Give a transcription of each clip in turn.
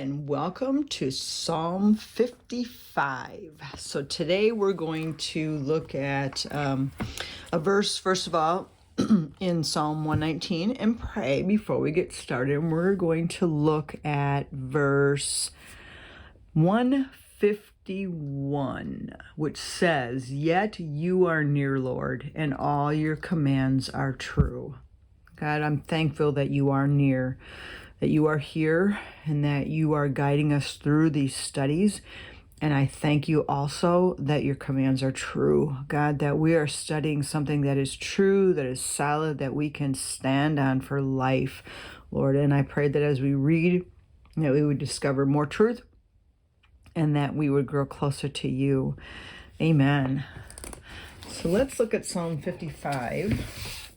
and welcome to Psalm 55. So today we're going to look at a verse, first of all, in Psalm 119 and pray before we get started. And we're going to look at verse 151, which says, "Yet you are near, Lord, and all your commands are true." God, I'm thankful that you are near, that you are here, and that you are guiding us through these studies. And I thank you also that your commands are true. God, that we are studying something that is true, that is solid, that we can stand on for life, Lord. And I pray that as we read, that we would discover more truth and that we would grow closer to you. Amen. So let's look at Psalm 55.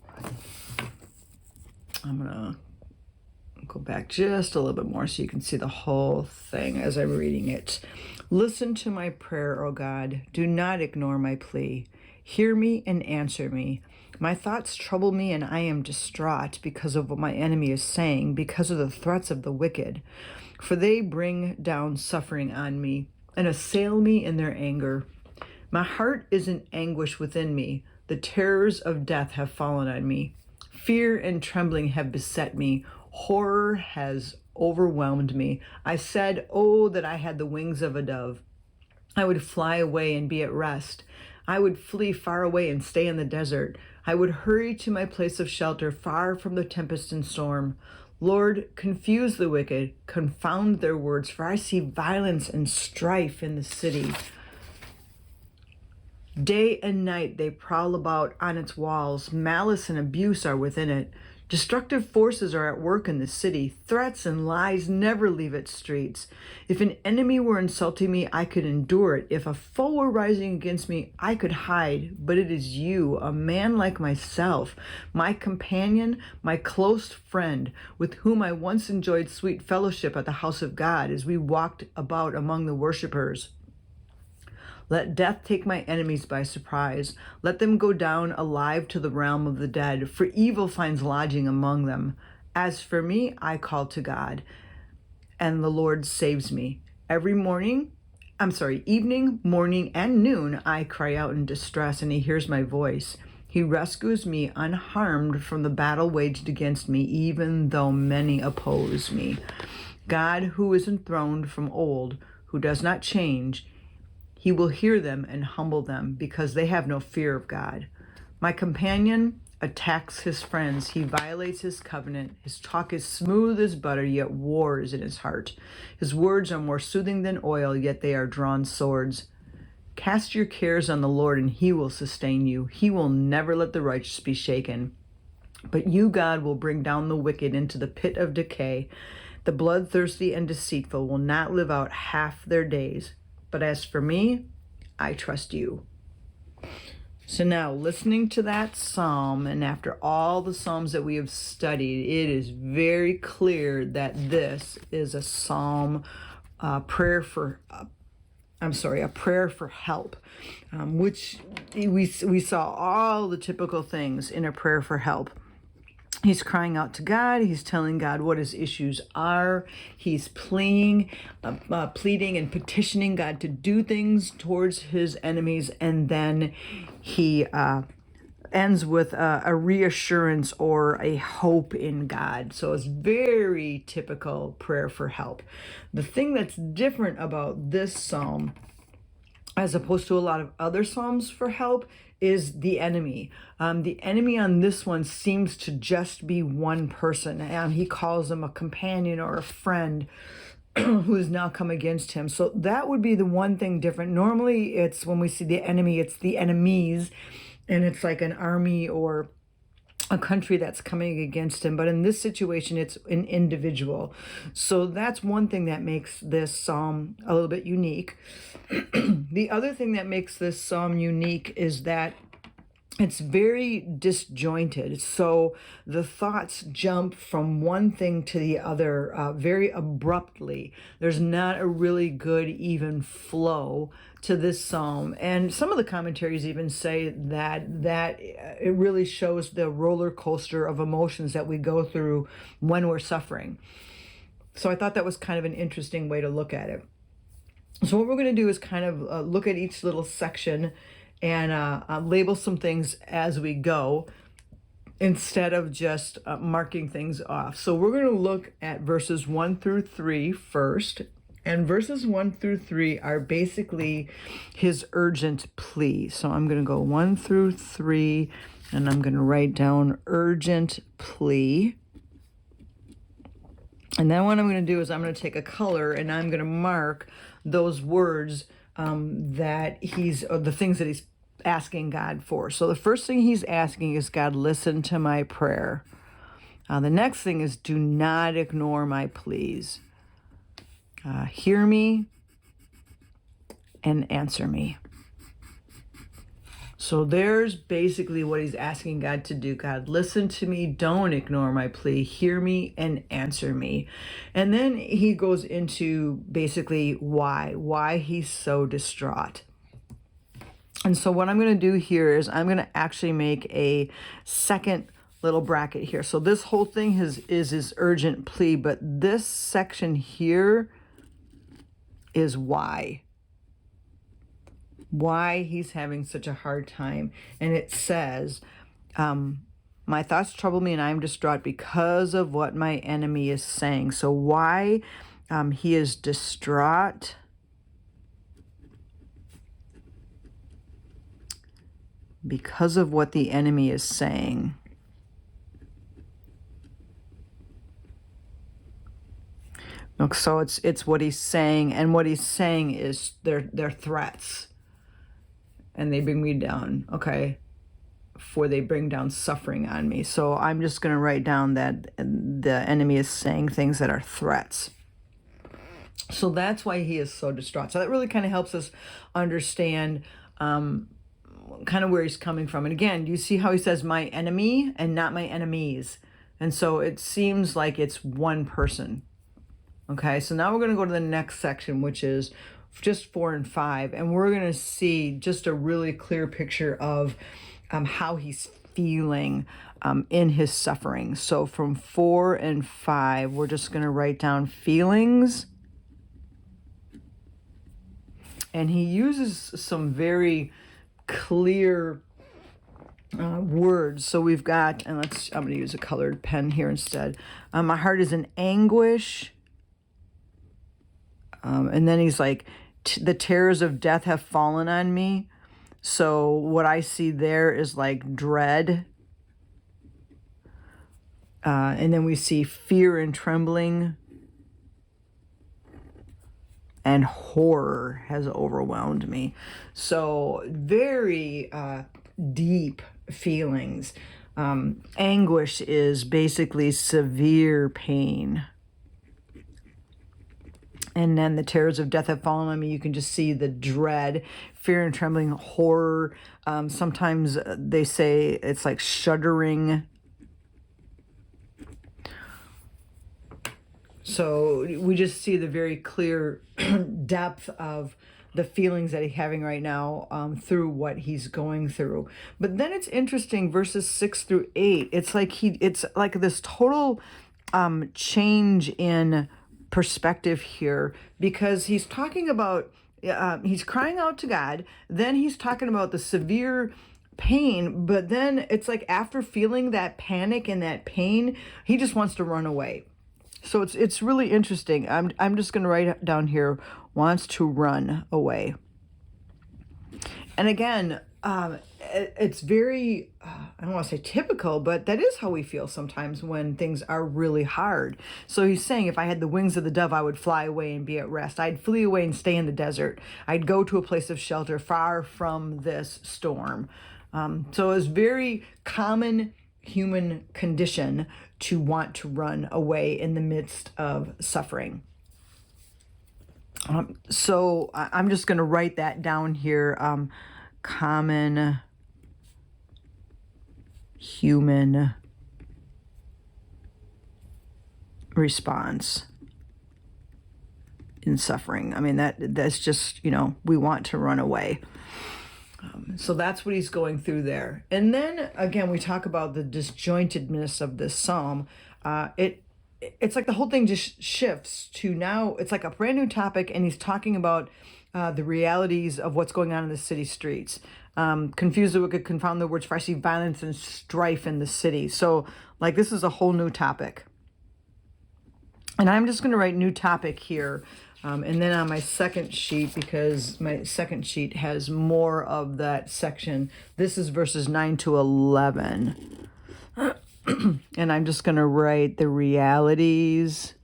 I'm going to go back just a little bit more so you can see the whole thing as I'm reading it. "Listen to my prayer, O God. Do not ignore my plea. Hear me and answer me. My thoughts trouble me and I am distraught because of what my enemy is saying, because of the threats of the wicked. For they bring down suffering on me and assail me in their anger. My heart is in anguish within me. The terrors of death have fallen on me. Fear and trembling have beset me. Horror has overwhelmed me. I said, oh, that I had the wings of a dove. I would fly away and be at rest. I would flee far away and stay in the desert. I would hurry to my place of shelter, far from the tempest and storm. Lord, confuse the wicked, confound their words, for I see violence and strife in the city. Day and night they prowl about on its walls. Malice and abuse are within it. Destructive forces are at work in the city. Threats and lies never leave its streets. If an enemy were insulting me, I could endure it. If a foe were rising against me, I could hide. But it is you, a man like myself, my companion, my close friend, with whom I once enjoyed sweet fellowship at the house of God as we walked about among the worshipers. Let death take my enemies by surprise. Let them go down alive to the realm of the dead, for evil finds lodging among them. As for me, I call to God, and the Lord saves me. Evening, morning, and noon, I cry out in distress, and he hears my voice. He rescues me unharmed from the battle waged against me, even though many oppose me. God, who is enthroned from old, who does not change, he will hear them and humble them because they have no fear of God. My companion attacks his friends. He violates his covenant. His talk is smooth as butter, yet war is in his heart. His words are more soothing than oil, yet they are drawn swords. Cast your cares on the Lord, and he will sustain you. He will never let the righteous be shaken. But you, God, will bring down the wicked into the pit of decay. The bloodthirsty and deceitful will not live out half their days. But as for me, I trust you." So now, listening to that psalm, and after all the psalms that we have studied, it is very clear that this is a psalm, a prayer for help, which we saw all the typical things in a prayer for help. He's crying out to God. He's telling God what his issues are. He's pleading and petitioning God to do things towards his enemies. And then he ends with a reassurance or a hope in God. So it's very typical prayer for help. The thing that's different about this psalm, as opposed to a lot of other psalms for help, is the enemy. The enemy on this one seems to just be one person. He calls him a companion or a friend who has now come against him. So that would be the one thing different. Normally, it's when we see the enemy, it's the enemies, and it's like an army or a country that's coming against him. But in this situation, it's an individual. So that's one thing that makes this psalm a little bit unique. The other thing that makes this psalm unique is that it's very disjointed. So the thoughts jump from one thing to the other very abruptly. There's not a really good even flow to this psalm. And some of the commentaries even say that it really shows the roller coaster of emotions that we go through when we're suffering. So I thought that was kind of an interesting way to look at it. So what we're going to do is kind of look at each little section and label some things as we go instead of just marking things off. So we're going to look at verses 1 through 3 first. And verses 1 through 3 are basically his urgent plea. So I'm going to go 1 through 3, and I'm going to write down urgent plea. And then what I'm going to do is I'm going to take a color and I'm going to mark those words that the things that he's asking God for. So the first thing he's asking is, God, listen to my prayer. The next thing is, do not ignore my pleas. Hear me and answer me. So there's basically what he's asking God to do. God, listen to me, don't ignore my plea, hear me and answer me. And then he goes into basically why he's so distraught. And so what I'm going to do here is I'm going to actually make a second little bracket here. So this whole thing is his urgent plea, but this section here is why he's having such a hard time. And it says, my thoughts trouble me and I am distraught because of what my enemy is saying. So why he is distraught? Because of what the enemy is saying. So it's what he's saying, and what he's saying is they're threats, and they bring me down. Okay, for they bring down suffering on me. So I'm just going to write down that the enemy is saying things that are threats. So that's why he is so distraught. So that really kind of helps us understand kind of where he's coming from. And again, you see how he says my enemy and not my enemies, and so it seems like it's one person. Okay, so now we're going to go to the next section, which is just 4 and 5, and we're going to see just a really clear picture of how he's feeling in his suffering. So from 4 and 5, we're just going to write down feelings. And he uses some very clear words. So we've got, and I'm going to use a colored pen here instead. My heart is in anguish. And then he's like, the terrors of death have fallen on me. So what I see there is like dread. And then we see fear and trembling. And horror has overwhelmed me. So very deep feelings. Anguish is basically severe pain. And then the terrors of death have fallen on me. You can just see the dread, fear and trembling, horror. Sometimes they say it's like shuddering. So we just see the very clear depth of the feelings that he's having right now through what he's going through. But then it's interesting, verses 6 through 8. It's like this total change in perspective here, because he's talking about he's crying out to God, then he's talking about the severe pain, but then it's like after feeling that panic and that pain, he just wants to run away. So it's really interesting. I'm just going to write down here, wants to run away. And again, it's very, I don't want to say typical, but that is how we feel sometimes when things are really hard. So he's saying, if I had the wings of the dove, I would fly away and be at rest. I'd flee away and stay in the desert. I'd go to a place of shelter far from this storm. So it's very common human condition to want to run away in the midst of suffering. So I'm just going to write that down here. Common human response in suffering. I mean, that's just, we want to run away. So that's what he's going through there. And then again, we talk about the disjointedness of this psalm. It it's like the whole thing just shifts to now it's like a brand new topic, and he's talking about the realities of what's going on in the city streets. Confuse the wicked, confound the words, for I see violence and strife in the city. So, like, this is a whole new topic. And I'm just going to write new topic here. And then on my second sheet, because my second sheet has more of that section, this is verses 9 to 11. And I'm just going to write the realities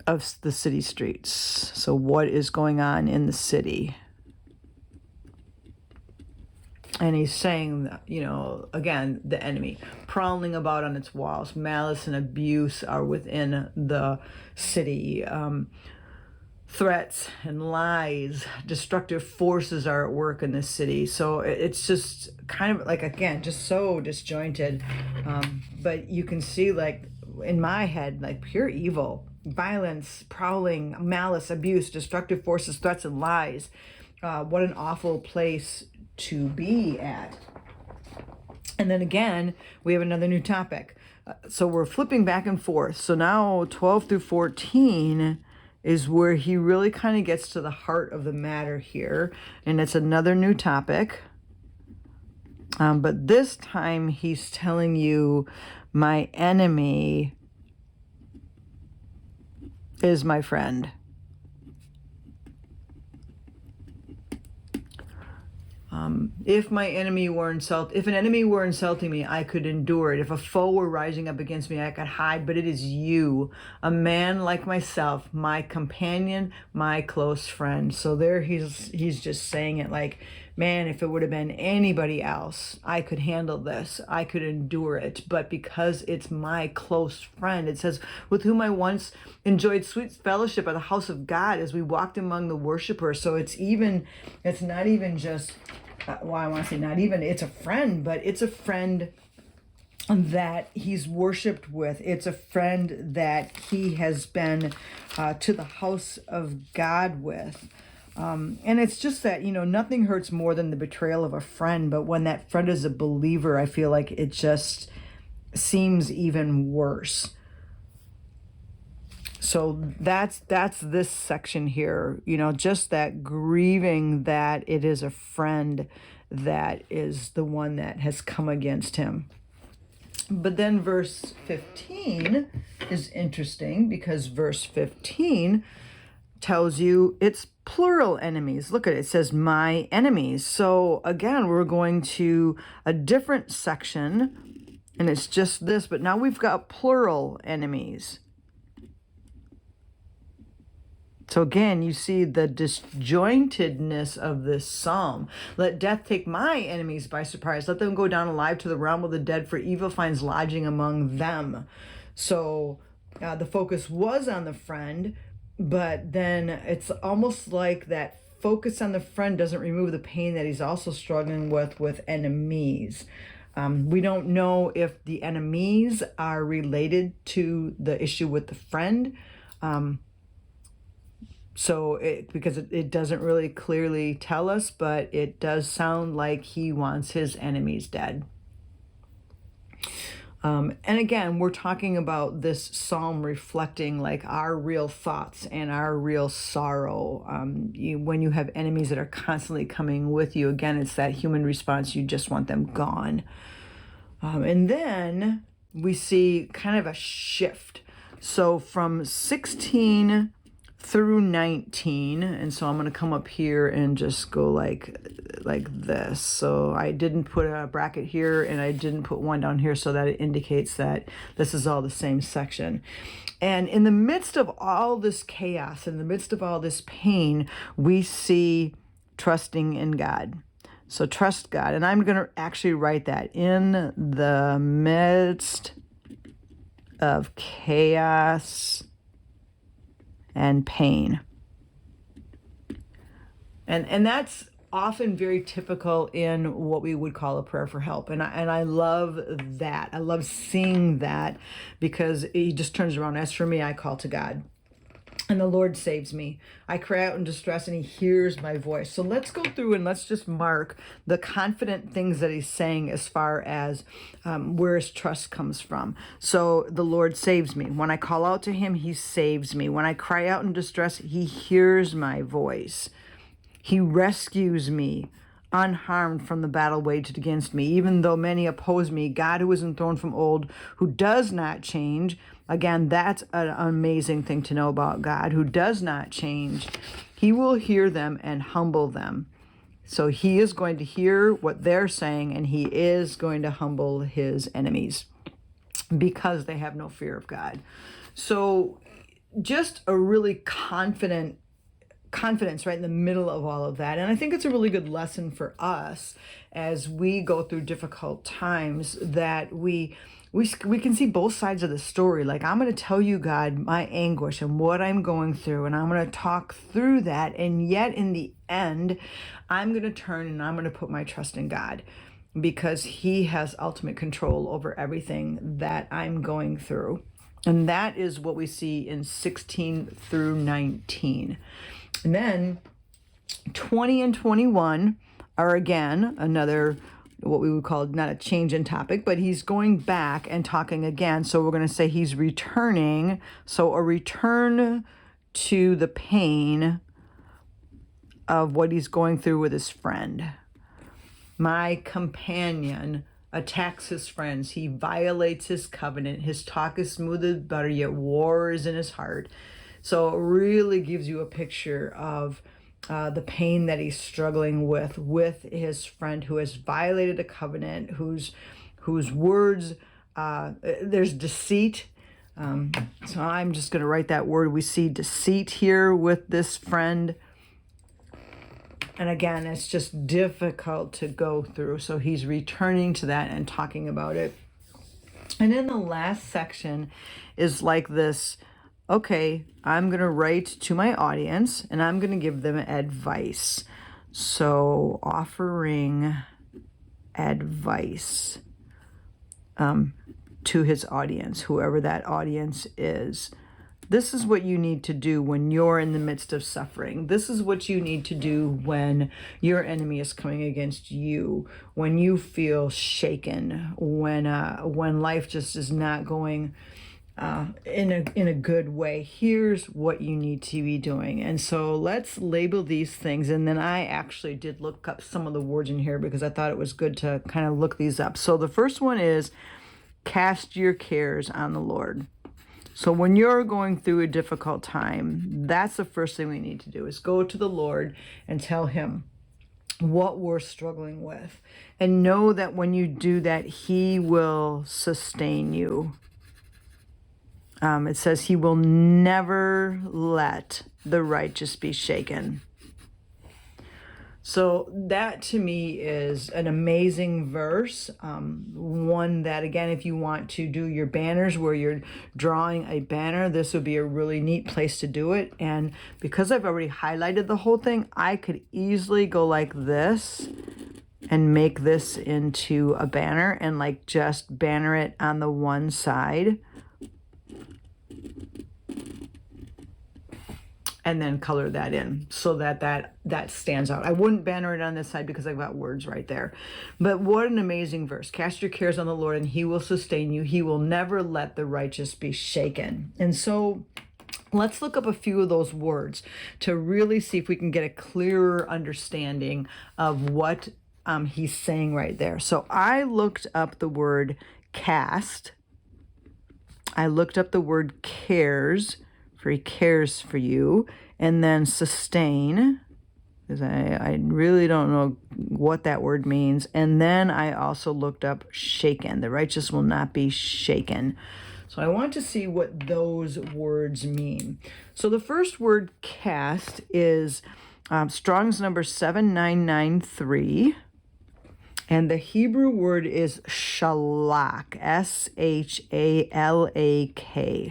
of the city streets. So what is going on in the city? And he's saying, you know, again, the enemy prowling about on its walls, malice and abuse are within the city. Threats and lies, destructive forces are at work in this city. So it's just kind of like, again, just so disjointed. But you can see, like, in my head, like pure evil, violence, prowling, malice, abuse, destructive forces, threats, and lies. What an awful place to be at. And then again, we have another new topic. So we're flipping back and forth. So now 12 through 14 is where he really kind of gets to the heart of the matter here. And it's another new topic. But this time he's telling you, my enemy is my friend. If an enemy were insulting me, I could endure it. If a foe were rising up against me, I could hide. But it is you, a man like myself, my companion, my close friend. So there he's just saying it like, man, if it would have been anybody else, I could handle this. I could endure it. But because it's my close friend, it says, with whom I once enjoyed sweet fellowship at the house of God as we walked among the worshipers. So it's not even just, well, I want to say not even, it's a friend, but it's a friend that he's worshiped with. It's a friend that he has been to the house of God with. And it's just that, you know, nothing hurts more than the betrayal of a friend. But when that friend is a believer, I feel like it just seems even worse. So that's this section here, you know, just that grieving that it is a friend that is the one that has come against him. But then verse 15 is interesting, because verse 15 tells you it's plural enemies. Look at it. It says my enemies. So again, we're going to a different section, and it's just this, but now we've got plural enemies. So again, you see the disjointedness of this psalm. Let death take my enemies by surprise. Let them go down alive to the realm of the dead, for evil finds lodging among them. So the focus was on the friend, but then it's almost like that focus on the friend doesn't remove the pain that he's also struggling with enemies. We don't know if the enemies are related to the issue with the friend. Because it doesn't really clearly tell us, but it does sound like he wants his enemies dead. And again, we're talking about this psalm reflecting like our real thoughts and our real sorrow. When you have enemies that are constantly coming with you, again, it's that human response. You just want them gone. And then we see kind of a shift. So from 16 through 19, and so I'm going to come up here and just go like this. So I didn't put a bracket here, and I didn't put one down here, so that it indicates that this is all the same section. And in the midst of all this chaos, in the midst of all this pain, we see trusting in God. So trust God, and I'm going to actually write that in the midst of chaos and pain. And that's often very typical in what we would call a prayer for help. And I love that. I love seeing that, because he just turns around. As for me, I call to God. and the Lord saves me. I cry out in distress and he hears my voice. So let's go through and let's just mark the confident things that he's saying as far as where his trust comes from. So the Lord saves me. When I call out to him, he saves me. When I cry out in distress, he hears my voice. He rescues me unharmed from the battle waged against me. Even though many oppose me, God, who is enthroned from old, who does not change. Again, that's an amazing thing to know about God, who does not change. He will hear them and humble them. So he is going to hear what they're saying, and he is going to humble his enemies because they have no fear of God. So just a really confidence right in the middle of all of that. And I think it's a really good lesson for us as we go through difficult times, that we can see both sides of the story. Like, I'm going to tell you, God, my anguish and what I'm going through, and I'm going to talk through that. And yet in the end, I'm going to turn and I'm going to put my trust in God, because he has ultimate control over everything that I'm going through. And that is what we see in 16 through 19. And then 20 and 21 are again another, what we would call not a change in topic, but he's going back and talking again. So we're going to say he's returning. So a return to the pain of what he's going through with his friend. My companion attacks his friends. He violates his covenant. His talk is smooth as butter, yet war is in his heart. So it really gives you a picture of the pain that he's struggling with his friend who has violated a covenant, whose words, there's deceit. So I'm just going to write that word. We see deceit here with this friend. And again, it's just difficult to go through. So he's returning to that and talking about it. And then the last section is like this. Okay, I'm going to write to my audience and I'm going to give them advice. So offering advice to his audience, whoever that audience is. This is what you need to do when you're in the midst of suffering. This is what you need to do when your enemy is coming against you, when you feel shaken, when life just is not going in a good way. Here's what you need to be doing. And so let's label these things. And then I actually did look up some of the words in here because I thought it was good to kind of look these up. So the first one is cast your cares on the Lord. So when you're going through a difficult time, that's the first thing we need to do, is go to the Lord and tell him what we're struggling with. And know that when you do that, he will sustain you. It says he will never let the righteous be shaken. So that to me is an amazing verse. One that, again, if you want to do your banners where you're drawing a banner, this would be a really neat place to do it. And because I've already highlighted the whole thing, I could easily go like this and make this into a banner and like just banner it on the one side. And then color that in so that stands out. I wouldn't banner it on this side because I've got words right there. But what an amazing verse. Cast your cares on the Lord and he will sustain you. He will never let the righteous be shaken. And so let's look up a few of those words to really see if we can get a clearer understanding of what he's saying right there. So I looked up the word cast. I looked up the word cares. He cares for you, and then sustain, because I really don't know what that word means. And then I also looked up shaken. The righteous will not be shaken. So I want to see what those words mean. So the first word cast is Strong's number 7993. And the Hebrew word is shalak, S-H-A-L-A-K,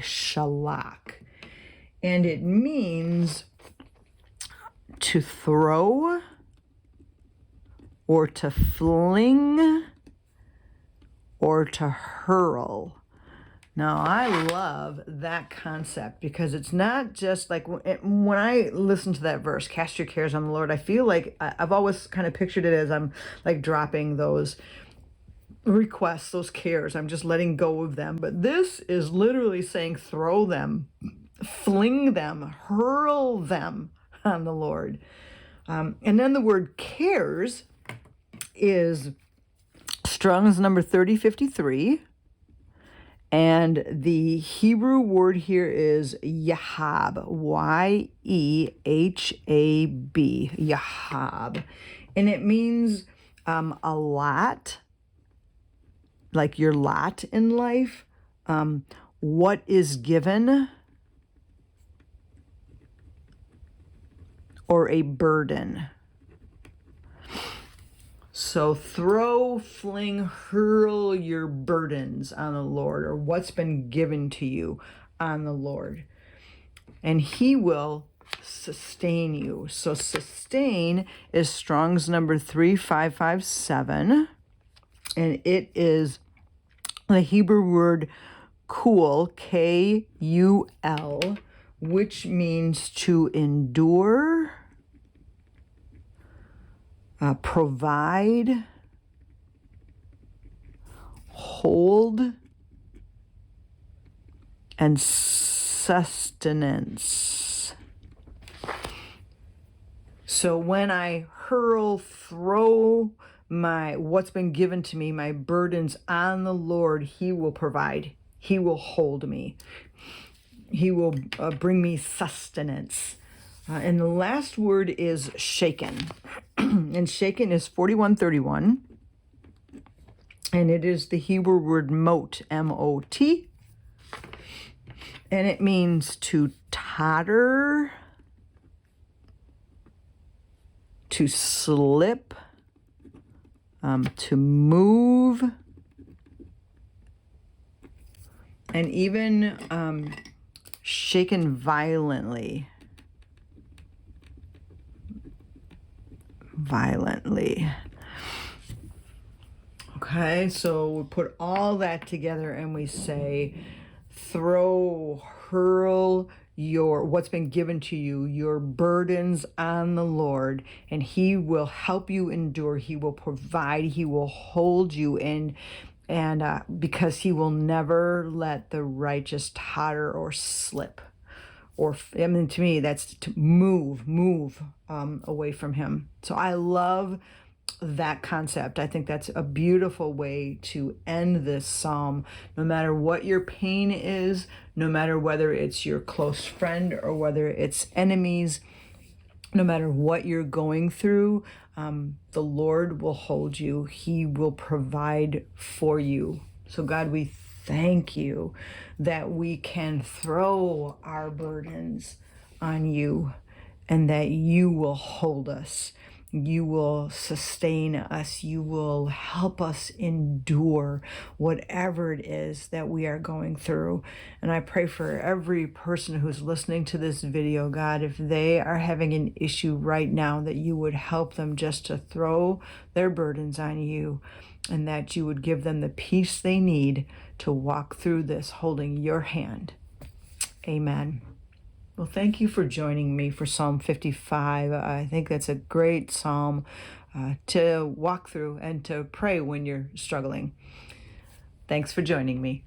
shalak. And it means to throw or to fling or to hurl. Now, I love that concept because it's not just like when I listen to that verse, cast your cares on the Lord, I feel like I've always kind of pictured it as I'm like dropping those requests, those cares. I'm just letting go of them. But this is literally saying throw them, fling them, hurl them on the Lord. And then the word cares is Strong's number 3053. And the Hebrew word here is Yahab, Y-E-H-A-B, Yahab. And it means a lot, like your lot in life, what is given, or a burden. So throw, fling, hurl your burdens on the Lord, or what's been given to you on the Lord. And he will sustain you. So sustain is Strong's number 3557. And it is the Hebrew word kul, K-U-L, which means to endure, provide, hold, and sustenance. So when I hurl, throw what's been given to me, my burdens on the Lord, he will provide. He will hold me. He will bring me sustenance. And the last word is shaken. And shaken is 4131. And it is the Hebrew word mot, M-O-T. And it means to totter, to slip, to move, and even shaken violently. Okay, so we put all that together and we say, throw, hurl what's been given to you, your burdens on the Lord, and he will help you endure. He will provide. He will hold you in, and because he will never let the righteous totter or slip. Or, I mean, to me, that's to move away from him. So I love that concept. I think that's a beautiful way to end this psalm. No matter what your pain is, no matter whether it's your close friend or whether it's enemies, no matter what you're going through, the Lord will hold you. He will provide for you. So God, we thank you that we can throw our burdens on you and that you will hold us. You will sustain us. You will help us endure whatever it is that we are going through. And I pray for every person who's listening to this video, God, if they are having an issue right now, that you would help them just to throw their burdens on you, and that you would give them the peace they need to walk through this holding your hand. Amen. Well, thank you for joining me for Psalm 55. I think that's a great psalm to walk through and to pray when you're struggling. Thanks for joining me.